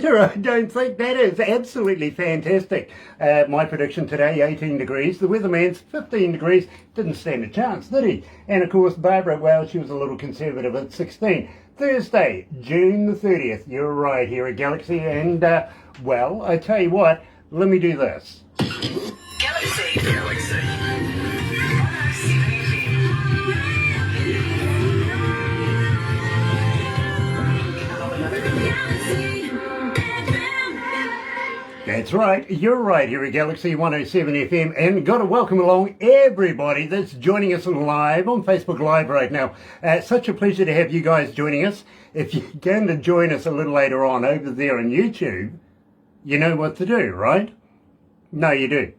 I don't think that is absolutely fantastic. My prediction today, 18 degrees. The weatherman's 15 degrees. Didn't stand a chance, did he? And of course, Barbara, well, she was a little conservative at 16. Thursday, June the 30th. You're right here at Galaxy. And, well, I tell you what, let me do this. Galaxy. That's right, you're right here at Galaxy 107 FM, and got to welcome along everybody that's joining us live on Facebook Live right now. Such a pleasure to have you guys joining us. If you're going to join us a little later on over there on YouTube, you know what to do, right? No, you do.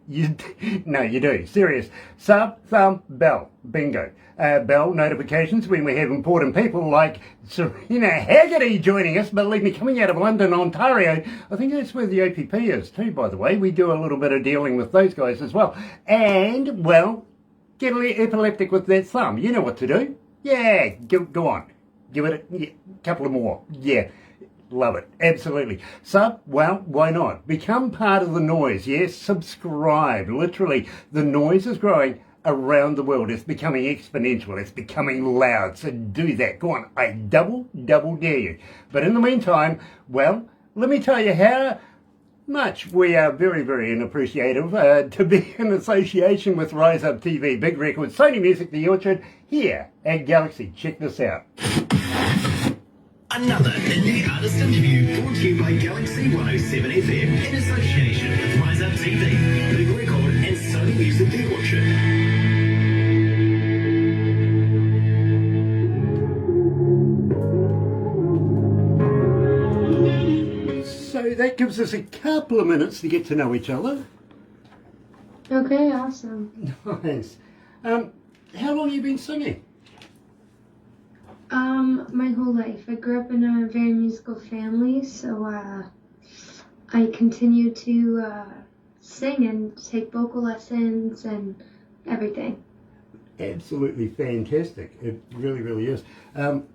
No, you do. Serious. Sub, thumb, bell. Bingo. Bell notifications when we have important people like Sarina Haggartyy joining us. Believe me, coming out of London, Ontario. I think that's where the OPP is too, by the way. We do a little bit of dealing with those guys as well. And, well, get epileptic with that thumb. You know what to do. Yeah, go on. Give it a couple of more. Yeah. Love it. Absolutely. Sub, well, why not? Become part of the noise. Yes, subscribe. Literally, the noise is growing around the world. It's becoming exponential. It's becoming loud. So do that. Go on. I double dare you. But in the meantime, well, let me tell you how much we are very, very appreciative to be in association with Rise Up TV, Big Records, Sony Music, The Orchard, here at Galaxy. Check this out. Another indie artist interview brought to you by Galaxy 107 FM in association with Rise Up TV, Big Record and Sony Music The Orchard. So that gives us a couple of minutes to get to know each other. Okay, awesome. Nice. How long have you been singing? My whole life. I grew up in a very musical family, so I continue to sing and take vocal lessons and everything. Absolutely fantastic. It really, really is. I'm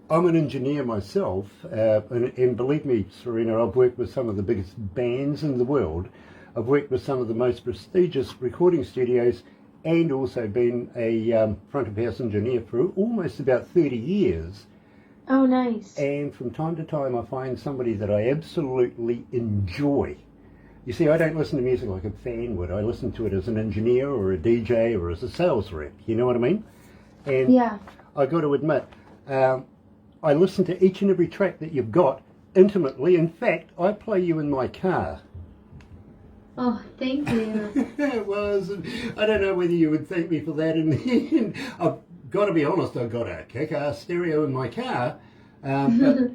an engineer myself, and believe me, Sarina, I've worked with some of the biggest bands in the world. I've worked with some of the most prestigious recording studios, and also been a front of house engineer for almost about 30 years. Oh, nice. And from time to time I find somebody that I absolutely enjoy. You see, I don't listen to music like a fan would. I listen to it as an engineer or a DJ or as a sales rep. You know what I mean? And yeah. I got to admit, I listen to each and every track that you've got intimately. In fact, I play you in my car. Oh, thank you. It was. I don't know whether you would thank me for that in the end. I've got to be honest, I've got a kick-ass stereo in my car. But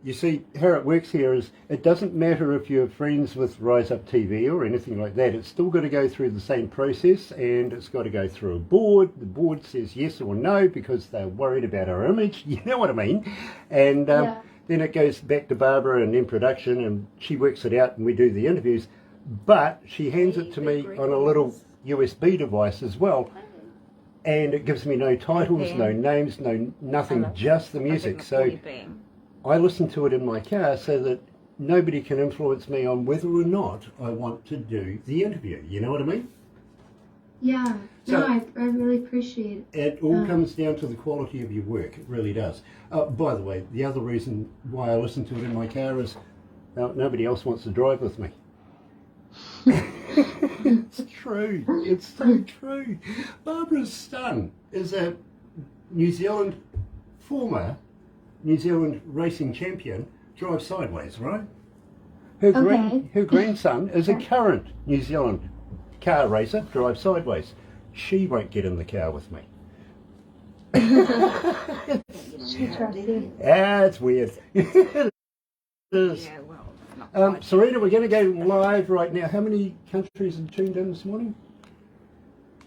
you see, how it works here is it doesn't matter if you're friends with Rise Up TV or anything like that. It's still got to go through the same process, and it's got to go through a board. The board says yes or no because they're worried about our image. You know what I mean? And yeah. Then it goes back to Barbara and in production, and she works it out and we do the interviews. But she hands it to me on a little USB device as well, and it gives me no titles, no names, no nothing, just the music. So I listen to it in my car so that nobody can influence me on whether or not I want to do the interview. You know what I mean? Yeah. So, no, I really appreciate it. It all comes down to the quality of your work. It really does. By the way, the other reason why I listen to it in my car is nobody else wants to drive with me. It's true. It's so true. Barbara's son is a former New Zealand racing champion. Drives sideways, right? Her grandson is a current New Zealand car racer. Drives sideways. She won't get in the car with me. It's weird. It is. Yeah, well. Sarina, we're going to go live right now. How many countries have tuned in this morning?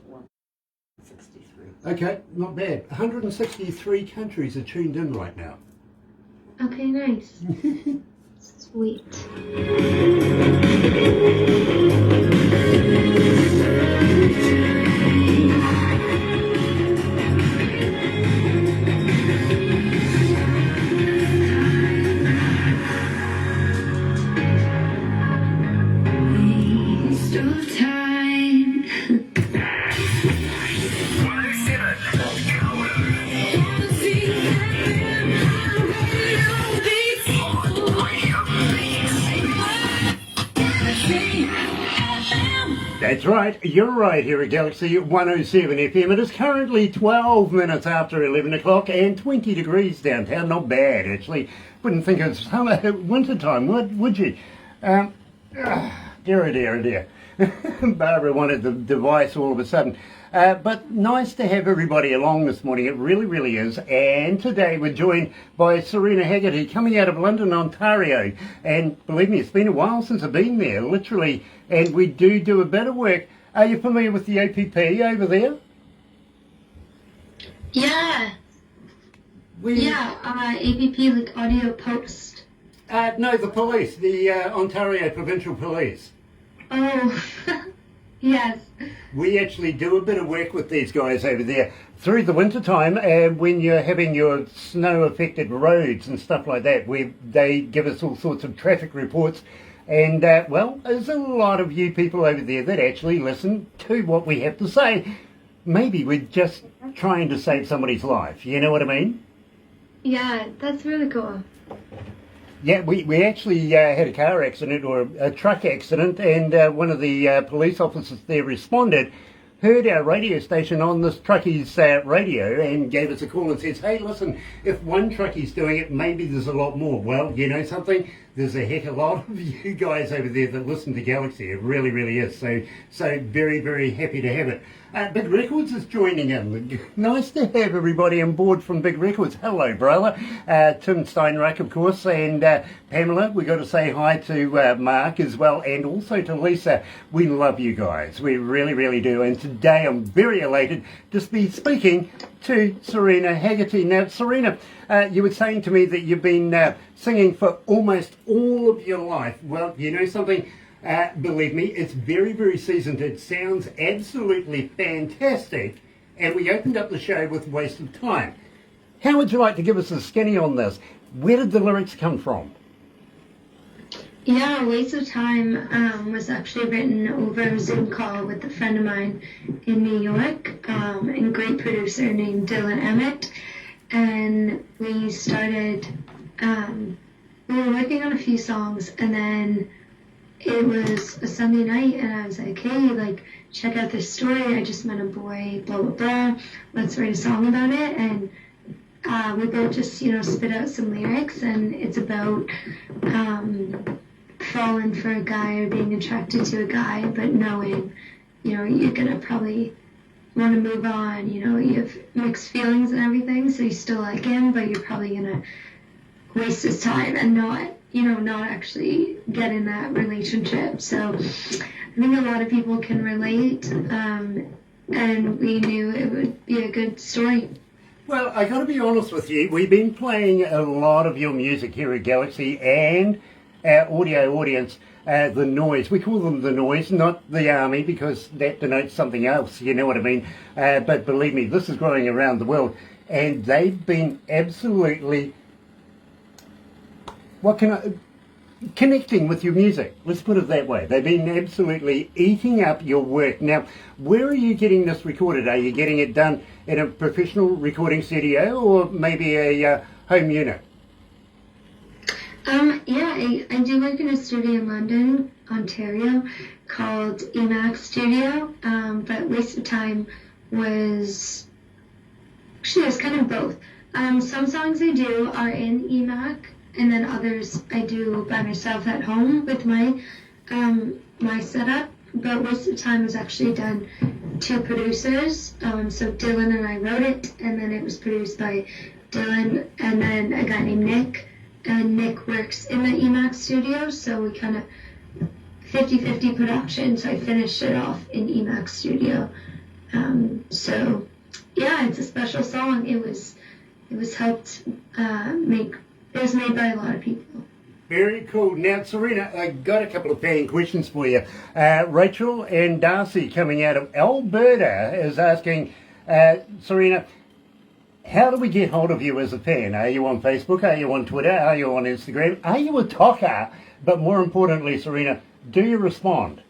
163. Okay, not bad. 163 countries are tuned in right now. Okay, nice. Sweet. That's right, you're right here at Galaxy 107 FM. It is currently 12 minutes after 11 o'clock and 20 degrees downtown. Not bad, actually. Wouldn't think it's summer, winter time, would you? Dear, oh dear, oh dear. Barbara wanted the device all of a sudden. But nice to have everybody along this morning. It really, really is. And today we're joined by Sarina Haggartyy, coming out of London, Ontario. And believe me, it's been a while since I've been there, literally. And we do a bit of work. Are you familiar with the APP over there? Yeah. APP, like audio post. No, the police, the Ontario Provincial Police. Oh, yes. We actually do a bit of work with these guys over there through the winter time, and when you're having your snow-affected roads and stuff like that, they give us all sorts of traffic reports. And, well, there's a lot of you people over there that actually listen to what we have to say. Maybe we're just trying to save somebody's life, you know what I mean? Yeah, that's really cool. Yeah, we actually had a car accident or a truck accident, and one of the police officers there responded, heard our radio station on this truckie's radio and gave us a call and says, hey, listen, if one truckie's doing it, maybe there's a lot more. Well, you know something? There's a heck of a lot of you guys over there that listen to Galaxy. It really, really is. So very, very happy to have it. Big Records is joining in. Nice to have everybody on board from Big Records. Hello, brother. Tim Steinreich, of course, and Pamela. We got to say hi to Mark as well, and also to Lisa. We love you guys. We really, really do. And today I'm very elated to be speaking to Sarina Haggartyy. Now, Sarina, you were saying to me that you've been singing for almost all of your life. Well, you know something? Believe me, it's very, very seasoned. It sounds absolutely fantastic. And we opened up the show with Waste of Time. How would you like to give us a skinny on this? Where did the lyrics come from? Yeah, Waste of Time was actually written over a Zoom call with a friend of mine in New York, and great producer named Dylan Emmett. And we started, we were working on a few songs, and then it was a Sunday night, and I was like, hey, like, check out this story. I just met a boy, blah, blah, blah. Let's write a song about it. And we both just, spit out some lyrics, and it's about falling for a guy or being attracted to a guy, but knowing, you're going to probably want to move on. You have mixed feelings and everything, so you still like him, but you're probably going to waste his time and not actually get in that relationship. So I think a lot of people can relate, and we knew it would be a good story. Well, I got to be honest with you. We've been playing a lot of your music here at Galaxy, and our audio audience, the Noise. We call them the Noise, not the Army, because that denotes something else, you know what I mean? But believe me, this is growing around the world, and they've been absolutely connecting with your music. Let's put it that way. They've been absolutely eating up your work. Now, where are you getting this recorded? Are you getting it done in a professional recording studio or maybe a home unit? I do work in a studio in London, Ontario, called Emacs Studio, but Waste of Time was kind of both. Some songs I do are in Emac, and then others I do by myself at home with my my setup. But Waste of Time was actually done to producers. So Dylan and I wrote it, and then it was produced by Dylan and then a guy named Nick. And Nick works in the Emacs studio, so we kind of 50-50 production. So I finished it off in Emacs studio. So yeah, it's a special song. It was helped make. It was made by a lot of people. Very cool. Now, Sarina, I got a couple of fan questions for you. Rachel and Darcy, coming out of Alberta, is asking, Sarina, how do we get hold of you as a fan? Are you on Facebook? Are you on Twitter? Are you on Instagram? Are you a talker? But more importantly, Sarina, do you respond?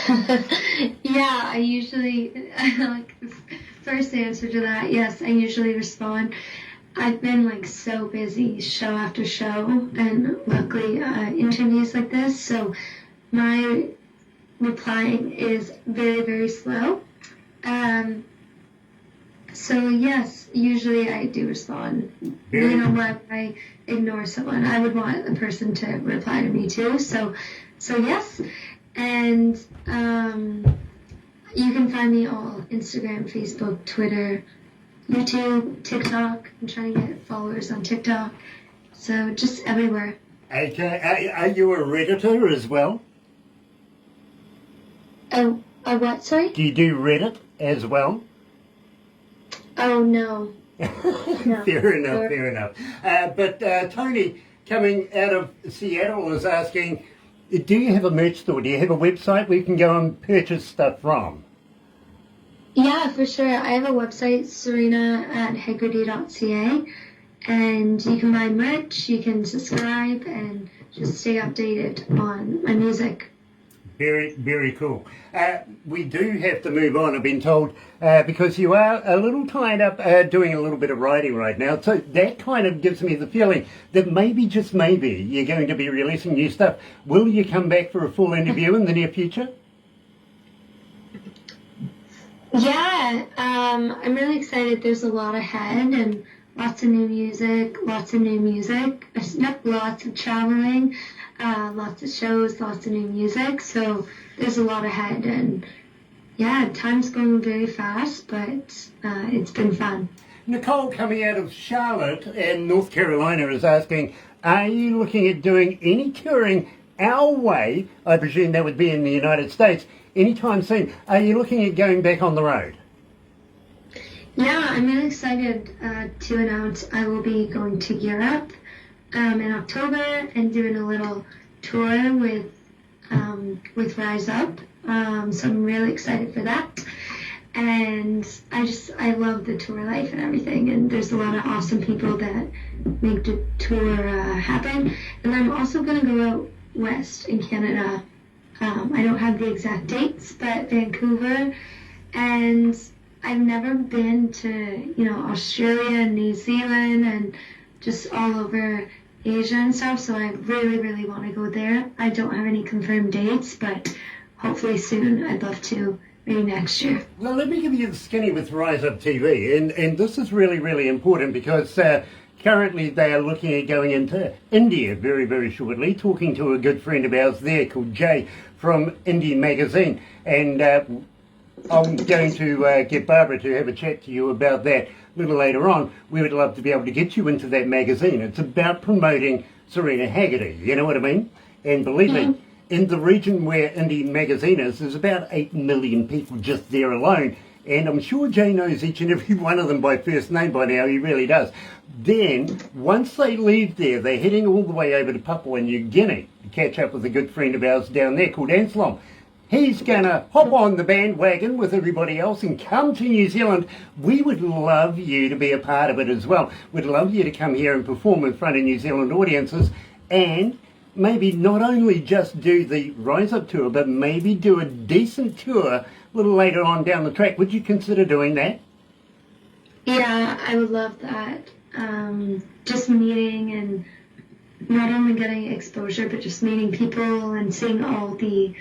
Yeah, I usually, like, first answer to that, yes, I usually respond. I've been so busy show after show, and luckily interviews like this, so my replying is very, very slow. So yes, usually I do respond. You know, when I ignore someone, I would want the person to reply to me too. So yes, and you can find me on Instagram, Facebook, Twitter, YouTube, TikTok. I'm trying to get followers on TikTok. So just everywhere. Okay, are you a Redditor as well? Oh, a what? Sorry? Do you do Reddit as well? Oh no. Fair enough. But Tony, coming out of Seattle, is asking, do you have a merch store? Do you have a website where you can go and purchase stuff from? Yeah, for sure. I have a website, Sarina@Haggartyy.ca, and you can buy merch, you can subscribe, and just stay updated on my music. Very, very cool. We do have to move on, I've been told, because you are a little tied up doing a little bit of writing right now. So that kind of gives me the feeling that maybe, just maybe, you're going to be releasing new stuff. Will you come back for a full interview in the near future? Yeah, I'm really excited. There's a lot ahead and lots of new music, lots of traveling, lots of shows, lots of new music. So there's a lot ahead, and yeah, time's going very fast, but it's been fun. Nicole, coming out of Charlotte and North Carolina, is asking, are you looking at doing any touring our way? I presume that would be in the United States. Anytime soon. Are you looking at going back on the road? Yeah, I'm really excited to announce I will be going to Europe in October and doing a little tour with Rise Up. So I'm really excited for that. And I love the tour life and everything. And there's a lot of awesome people that make the tour happen. And I'm also going to go out west in Canada. I don't have the exact dates, but Vancouver, and I've never been to, Australia and New Zealand and just all over Asia and stuff, so I really, really want to go there. I don't have any confirmed dates, but hopefully soon. I'd love to, maybe next year. Well, let me give you the skinny with Rise Up TV, and this is really, really important because currently they are looking at going into India very, very shortly, talking to a good friend of ours there called Jay from Indie Magazine, and I'm going to get Barbara to have a chat to you about that a little later on. We would love to be able to get you into that magazine. It's about promoting Sarina Haggartyy, you know what I mean? And believe me, in the region where Indie Magazine is, there's about 8 million people just there alone. And I'm sure Jay knows each and every one of them by first name by now, he really does. Then, once they leave there, they're heading all the way over to Papua New Guinea to catch up with a good friend of ours down there called Anselm. He's going to hop on the bandwagon with everybody else and come to New Zealand. We would love you to be a part of it as well. We'd love you to come here and perform in front of New Zealand audiences, and maybe not only just do the Rise Up tour, but maybe do a decent tour a little later on down the track. Would you consider doing that? Yeah, I would love that. Just meeting and not only getting exposure, but just meeting people and seeing all the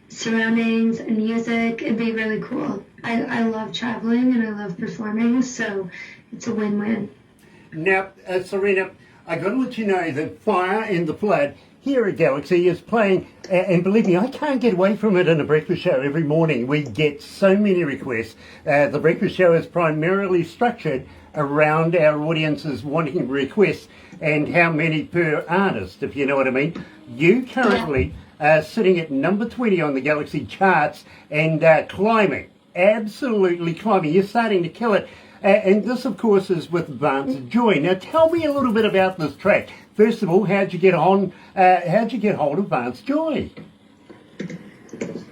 surroundings and music. It'd be really cool. I love traveling and I love performing, so it's a win-win. Now, Sarina, I got to let you know that Fire and the Flood here at Galaxy is playing, and believe me, I can't get away from it in a breakfast show every morning. We get so many requests. The breakfast show is primarily structured around our audiences wanting requests and how many per artist, if you know what I mean. You currently are sitting at number 20 on the Galaxy charts and climbing, absolutely climbing. You're starting to kill it. And this, of course, is with Vance Joy. Now, tell me a little bit about this track. First of all, how'd you get hold of Vance Joy?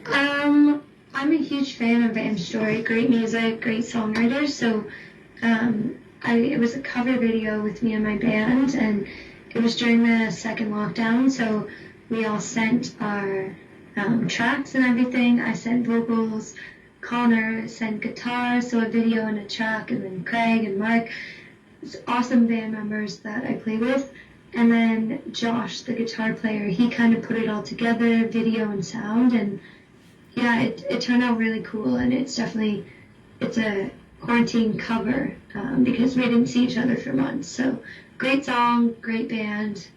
I'm a huge fan of Vance Joy. Great music, great songwriter. So, it was a cover video with me and my band, and it was during the second lockdown. So we all sent our tracks and everything. I sent vocals. Connor sent guitar, so a video and a track, and then Craig and Mark. It's awesome band members that I play with. And then Josh, the guitar player, he kind of put it all together, video and sound, and Yeah, it turned out really cool, and it's a quarantine cover because we didn't see each other for months. So great song, great band.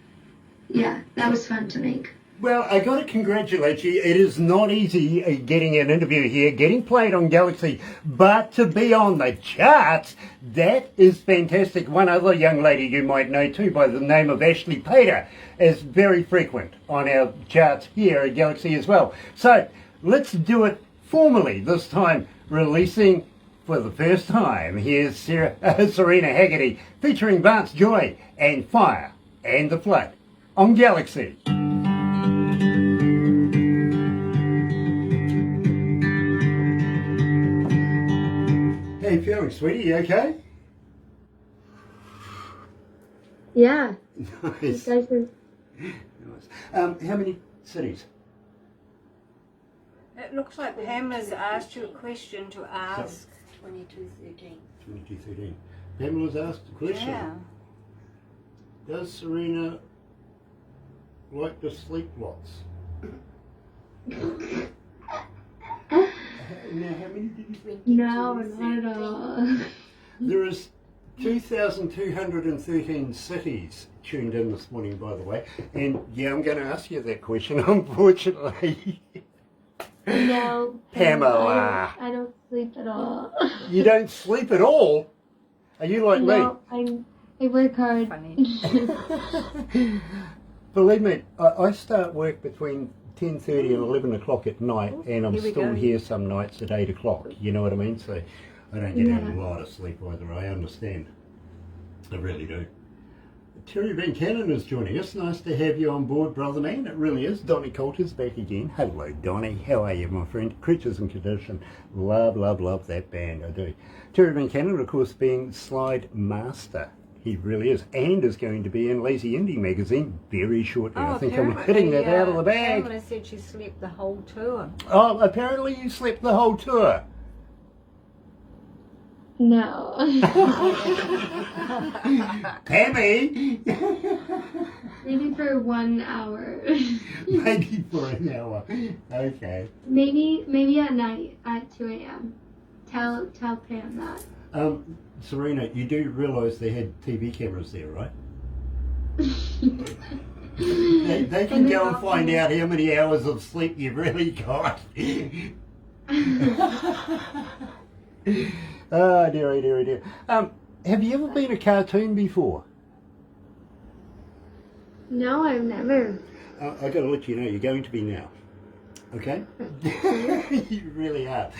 Yeah, that was fun to make. Well, I got to congratulate you. It is not easy getting an interview here, getting played on Galaxy, but to be on the charts, that is fantastic. One other young lady you might know too by the name of Ashley Pater is very frequent on our charts here at Galaxy as well. So let's do it formally this time, releasing for the first time. Here's Sarina Haggartyy featuring Vance Joy and Fire and the Flood on Galaxy. How you feeling, sweetie? You okay? Yeah. Nice. You guys are... Nice. How many cities? It looks like Pamela's asked you a question to ask. 2213. 2213. Pamela's asked a question. Yeah. Does Sarina like to sleep lots? Now, how many did you think? No, not at all. There is 2,213 cities tuned in this morning, by the way. And yeah, I'm going to ask you that question, unfortunately. No, Pamela. I don't sleep at all. You don't sleep at all? Are you like No, I work hard. Funny. me? Believe me, I start work between 10:30 and 11 o'clock at night, and I'm Here we still go. here some nights at 8 o'clock. You know what I mean? So I don't get Yeah. a lot of sleep either. I understand. I really do. Terry Van Cannon is joining us. Nice to have you on board, brother man. It really is. Donnie Coulter's back again. Hello, Donnie. How are you, my friend? Creatures in Condition. Love, love, love that band. I do. Terry Van Cannon, of course, being slide master. He really is. And is going to be in Lazy Indie magazine very shortly. I think I'm hitting that out of the bag. Pamela said she slept the whole tour. Oh, apparently you slept the whole tour. No. Pammy! Maybe for 1 hour. Maybe for an hour. Okay. Maybe at night at 2 a.m. Tell Pam that. Sarina, you do realise they had TV cameras there, right? They can go and find out how many hours of sleep you've really got. Oh, dearie, dearie, dear. Have you ever been a cartoon before? No, I've never. I got to let you know, you're going to be now. Okay? You really are.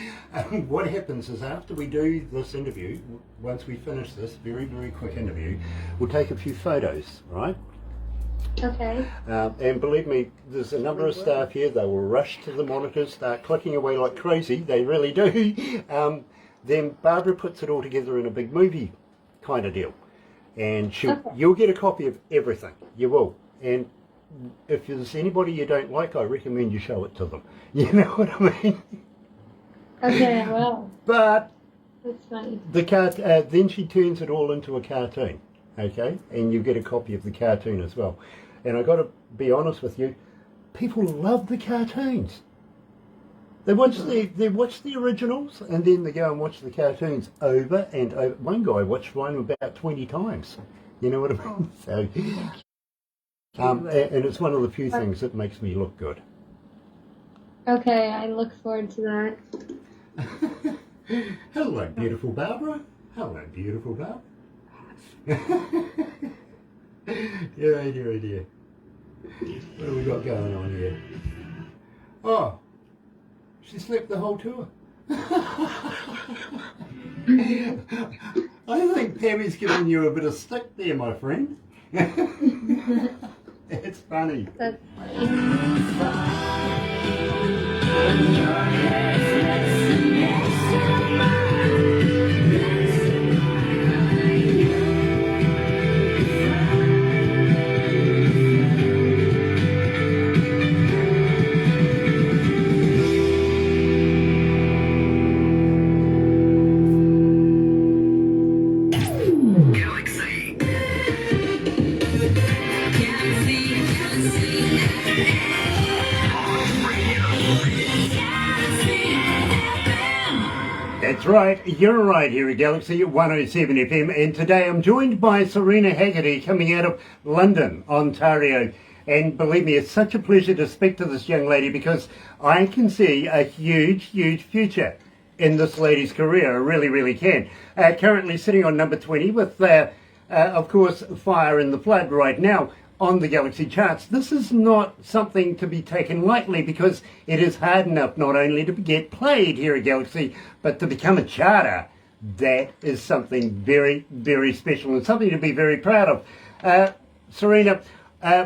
What happens is after we do this interview, once we finish this very, very quick interview, we'll take a few photos, right? Okay. And believe me, there's a number of staff here. They will rush to the monitors, start clicking away like crazy. They really do. Then Barbara puts it all together in a big movie kind of deal. And you'll get a copy of everything. You will. And if there's anybody you don't like, I recommend you show it to them. You know what I mean? Okay, I will. But That's funny. then she turns it all into a cartoon, okay? And you get a copy of the cartoon as well. And I got to be honest with you, people love the cartoons. They watch the originals, and then they go and watch the cartoons over and over. One guy watched one about 20 times. You know what I mean? So, and it's one of the few things that makes me look good. Okay, I look forward to that. Hello, beautiful Barbara. Hello, beautiful Barbara. Dear, dear, dear. What have we got going on here? Oh, she slept the whole tour. I think Pammy's giving you a bit of stick there, my friend. It's funny. That's funny. Galaxy. right, you're right here at Galaxy 107 FM, and today I'm joined by Sarina Haggartyy coming out of London, Ontario. And believe me, it's such a pleasure to speak to this young lady because I can see a huge, huge future in this lady's career. I really, really can. Currently sitting on number 20 with, of course, Fire in the Flood right now on the Galaxy charts. This is not something to be taken lightly because it is hard enough not only to get played here at Galaxy, but to become a charter. That is something very, very special and something to be very proud of. Sarina,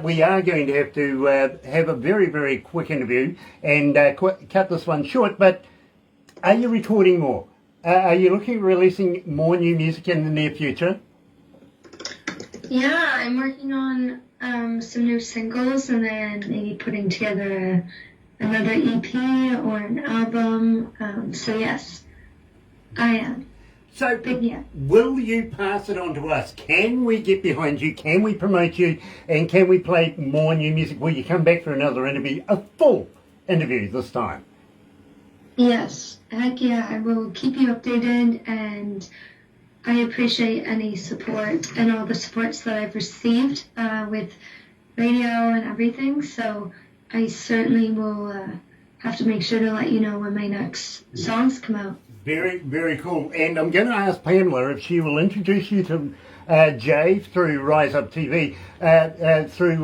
we are going to have a very, very quick interview and cut this one short, but are you recording more? Are you looking at releasing more new music in the near future? Yeah, I'm working on some new singles and then maybe putting together another EP or an album. So yes, I am. So, Yeah. will you pass it on to us? Can we get behind you? Can we promote you? And can we play more new music? Will you come back for another interview? A full interview this time? Yes, heck yeah, I will keep you updated, and I appreciate any support and all the supports that I've received with radio and everything, so I certainly will have to make sure to let you know when my next songs come out. Very, very cool. And I'm going to ask Pamela if she will introduce you to Jay through Rise Up TV, through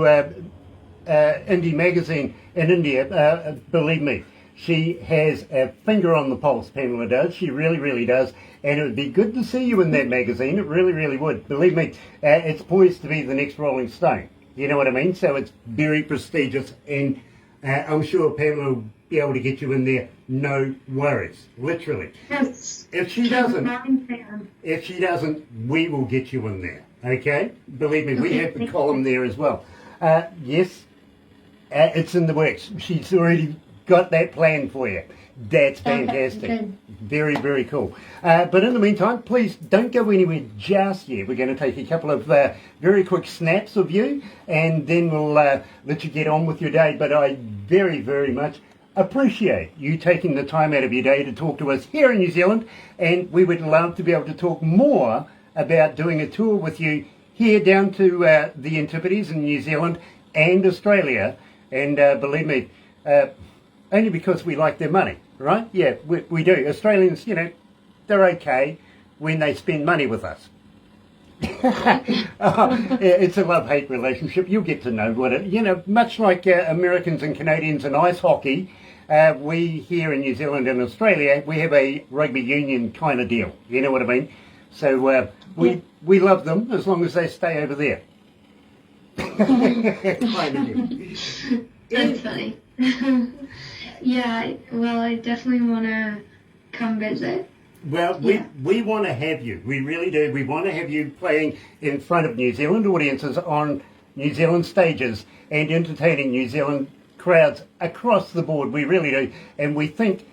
Indie Magazine in India. Believe me, she has a finger on the pulse, Pamela does. She really, really does. And it would be good to see you in that magazine. It really, really would. Believe me, it's poised to be the next Rolling Stone. You know what I mean? So it's very prestigious. And I'm sure Pamela will be able to get you in there. No worries. Literally. Yes. If she doesn't, we will get you in there. Okay? Believe me, we have the column there as well. Yes, it's in the works. She's already got that plan for you. That's fantastic. Okay, very, very cool. But in the meantime, please don't go anywhere just yet. We're going to take a couple of very quick snaps of you, and then we'll let you get on with your day. But I very, very much appreciate you taking the time out of your day to talk to us here in New Zealand, and we would love to be able to talk more about doing a tour with you here down to the Antipodes in New Zealand and Australia. And believe me, only because we like their money, right? Yeah, we do. Australians, you know, they're okay when they spend money with us. It's a love-hate relationship. You'll get to know what it, you know, much like Americans and Canadians in ice hockey, we here in New Zealand and Australia, we have a rugby union kind of deal. You know what I mean? So we love them as long as they stay over there. Kind of deal. That's funny. Yeah, well, I definitely want to come visit. Well, we want to have you. We really do. We want to have you playing in front of New Zealand audiences on New Zealand stages and entertaining New Zealand crowds across the board. We really do. And we think,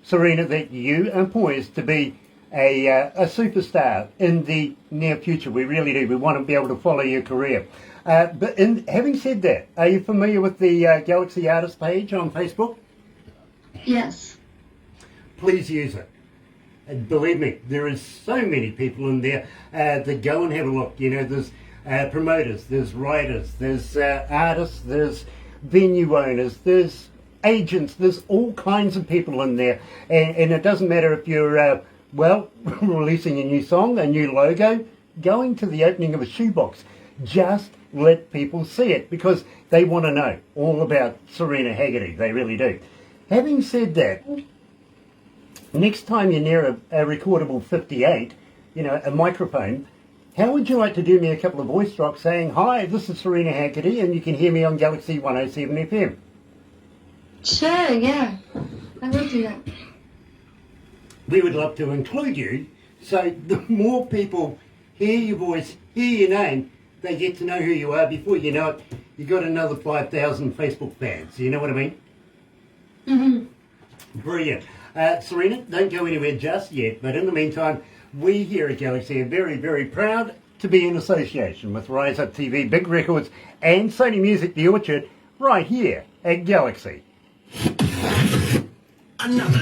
Sarina, that you are poised to be a superstar in the near future. We really do. We want to be able to follow your career. But having said that, are you familiar with the Galaxy Artist page on Facebook? Yes. Please use it. And believe me, there is so many people in there that go and have a look. You know, there's promoters, there's writers, there's artists, there's venue owners, there's agents, there's all kinds of people in there. And it doesn't matter if you're, releasing a new song, a new logo, going to the opening of a shoebox. Just let people see it because they want to know all about Sarina Haggartyy. They really do. Having said that, next time you're near a recordable 58, you know, a microphone, how would you like to do me a couple of voice drops saying, "Hi, this is Sarina Haggartyy, and you can hear me on Galaxy 107 FM. Sure, yeah. I will do that. We would love to include you, so the more people hear your voice, hear your name, they get to know who you are. Before you know it, you got another 5,000 Facebook fans. You know what I mean? Mm-hmm. Brilliant. Sarina, don't go anywhere just yet, but in the meantime, we here at Galaxy are very, very proud to be in association with Rise Up TV, Big Records, and Sony Music The Orchard, right here at Galaxy. Another